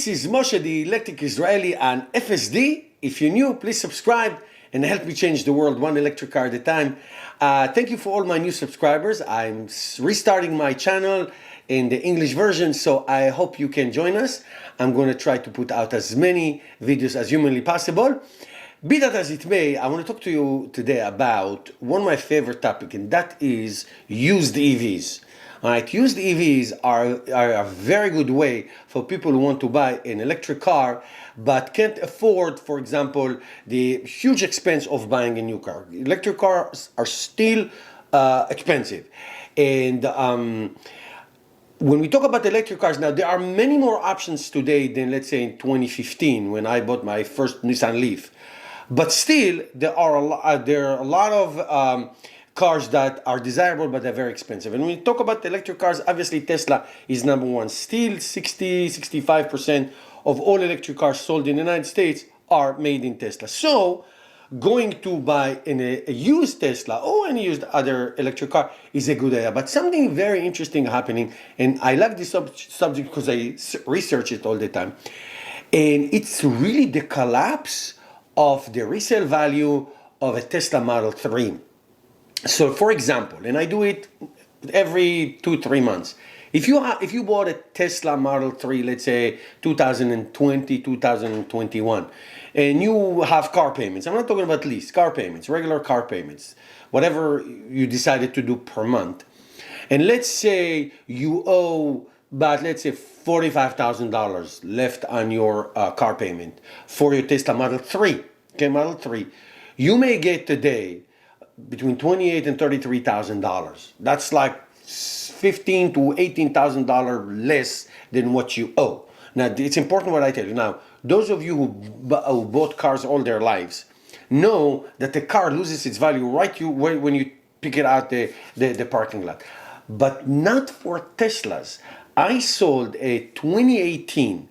This is Moshe, the electric Israeli and FSD. If you're new, please subscribe and help me change the world one electric car at a time. Thank you for all my new subscribers. I'm restarting my channel in the English version, so I hope you can join us. I'm going to try to put out as many videos as humanly possible. Be that as it may, I want to talk to you today about one of my favorite topics, and that is used EVs. All right, used EVs are a very good way for people who want to buy an electric car but can't afford, for example, the huge expense of buying a new car. Electric cars are still expensive. And when we talk about electric cars now, there are many more options today than, let's say, in 2015 when I bought my first Nissan Leaf. But still, there are a lot of cars that are desirable but they're very expensive. And when we talk about electric cars, obviously Tesla is number one. Still 65% of all electric cars sold in the United States are made in Tesla. So going to buy a used Tesla or any used other electric car is a good idea. But something very interesting happening, and I like this subject because I research it all the time, and it's really the collapse of the resale value of a Tesla Model 3. So, for example, and I do it every 2-3 months. If you bought a Tesla Model 3, let's say 2020, 2021, and you have car payments, I'm not talking about lease, car payments, regular car payments, whatever you decided to do per month, and let's say you owe about, let's say, $45,000 left on your car payment for your Tesla Model 3, okay, Model 3, you may get today between $28,000 and $33,000. That's like $15,000 to $18,000 less than what you owe. Now, it's important what I tell you. Now, those of you who bought cars all their lives know that the car loses its value when you pick it out the parking lot. But not for Teslas. I sold a 2018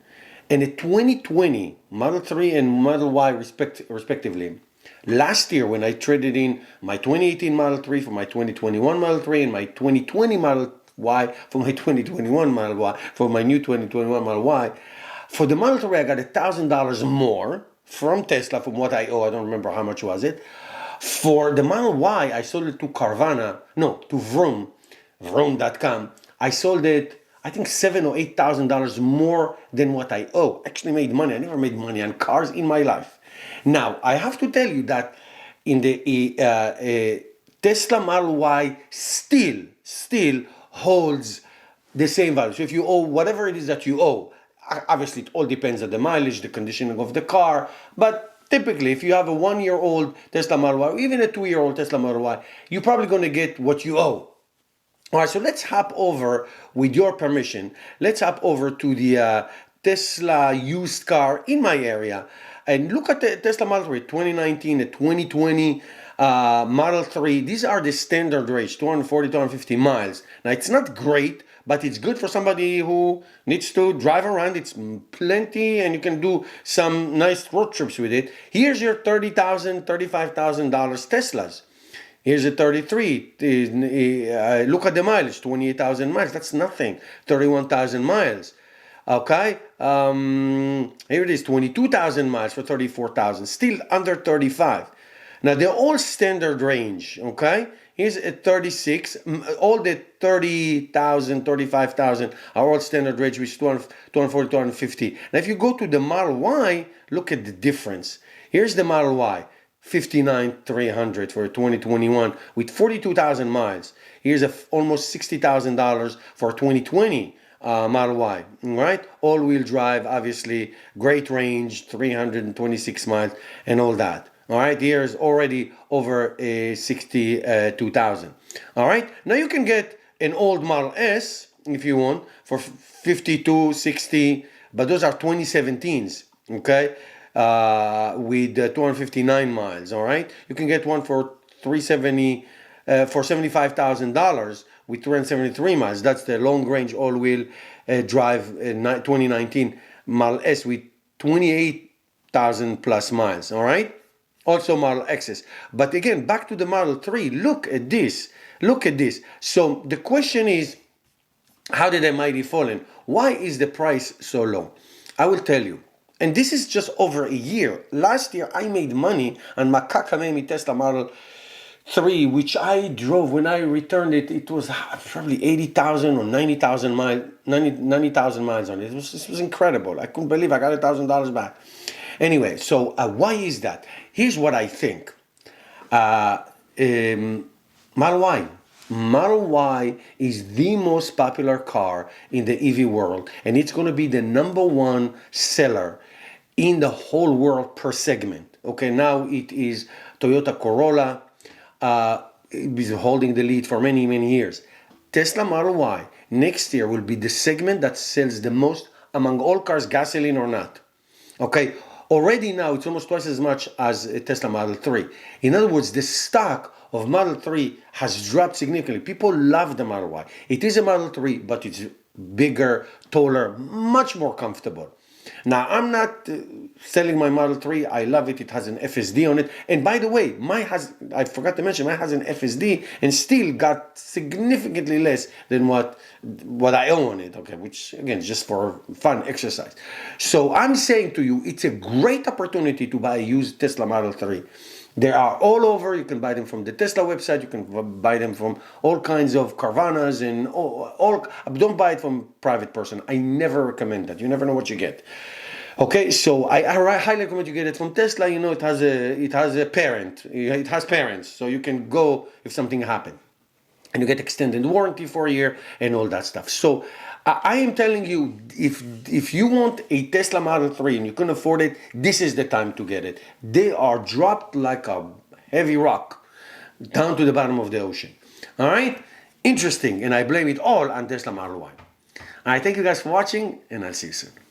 and a 2020 Model 3 and Model Y respectively. Last year, when I traded in my 2018 Model 3 for my 2021 Model 3 and my 2020 Model Y for my 2021 Model Y for my new 2021 Model Y, for the Model 3 I got $1,000 more from Tesla from what I owe. I don't remember how much was it. For the Model Y, I sold it to to Vroom.com. I sold it, I think, $7,000 or $8,000 more than what I owe. Actually made money. I never made money on cars in my life. Now, I have to tell you that in the Tesla Model Y still holds the same value. So if you owe whatever it is that you owe, obviously it all depends on the mileage, the conditioning of the car, but typically if you have a 1-year-old Tesla Model Y or even a 2-year-old Tesla Model Y, you're probably going to get what you owe. All right, so let's hop over, with your permission, let's hop over to the Tesla used car in my area and look at the Tesla Model 3, 2019, the 2020 Model 3. These are the standard range, 240, 250 miles. Now, it's not great, but it's good for somebody who needs to drive around. It's plenty, and you can do some nice road trips with it. Here's your $30,000, $35,000 Teslas. Here's a 33. Look at the mileage, 28,000 miles. That's nothing. 31,000 miles. Okay. Here it is, 22,000 miles for 34,000. Still under 35. Now, they're all standard range. Okay. Here's a 36. All the 30,000, 35,000 are all standard range, which is 240, 250. Now, if you go to the Model Y, look at the difference. Here's the Model Y. 59,300 for 2021 with 42,000 miles. Here's almost $60,000 for 2020 Model Y, right? All-wheel drive, obviously, great range, 326 miles and all that. All right, here's already over 62,000. All right, now you can get an old Model S if you want for 52, 60, but those are 2017s, okay? With 259 miles. All right, you can get one for $75,000 with 273 miles. That's the long range all-wheel drive 2019 Model S with 28,000 plus miles. All right, also Model X's. But again, back to the Model 3. Look at this. Look at this. So the question is, how did the mighty fallen? Why is the price so low? I will tell you. And this is just over a year. Last year, I made money on my Kakamemi Tesla Model 3, which I drove. When I returned it, it was probably 80,000 or 90,000 miles, 90,000 miles on it. This was incredible. I couldn't believe I got $1,000 back. Anyway, so why is that? Here's what I think. Uh, Model Y. Model Y is the most popular car in the EV world, and it's going to be the #1 seller in the whole world per segment. Okay, now it is Toyota Corolla. It is holding the lead for many, many years. Tesla Model Y next year will be the segment that sells the most among all cars, gasoline or not. Okay, already now it's almost twice as much as a Tesla Model 3. In other words, the stock of Model 3 has dropped significantly. People love the Model Y. It is a Model 3, but it's bigger, taller, much more comfortable. Now, I'm not selling my Model 3. I love it. It has an FSD on it. And by the way, I forgot to mention, mine has an FSD and still got significantly less than what I own on it, okay, which again, is just for fun exercise. So I'm saying to you, it's a great opportunity to buy a used Tesla Model 3. They are all over. You can buy them from the Tesla website. You can buy them from all kinds of Carvanas and all. Don't buy it from private person. I never recommend that. You never know what you get. Okay, so I highly recommend you get it from Tesla. You know, it has a parent. It has parents, so you can go if something happened, and you get extended warranty for a year and all that stuff. So I am telling you, if you want a Tesla Model 3 and you can afford it, this is the time to get it. They are dropped like a heavy rock down to the bottom of the ocean. All right? Interesting, and I blame it all on Tesla Model Y. All right, thank you guys for watching, and I'll see you soon.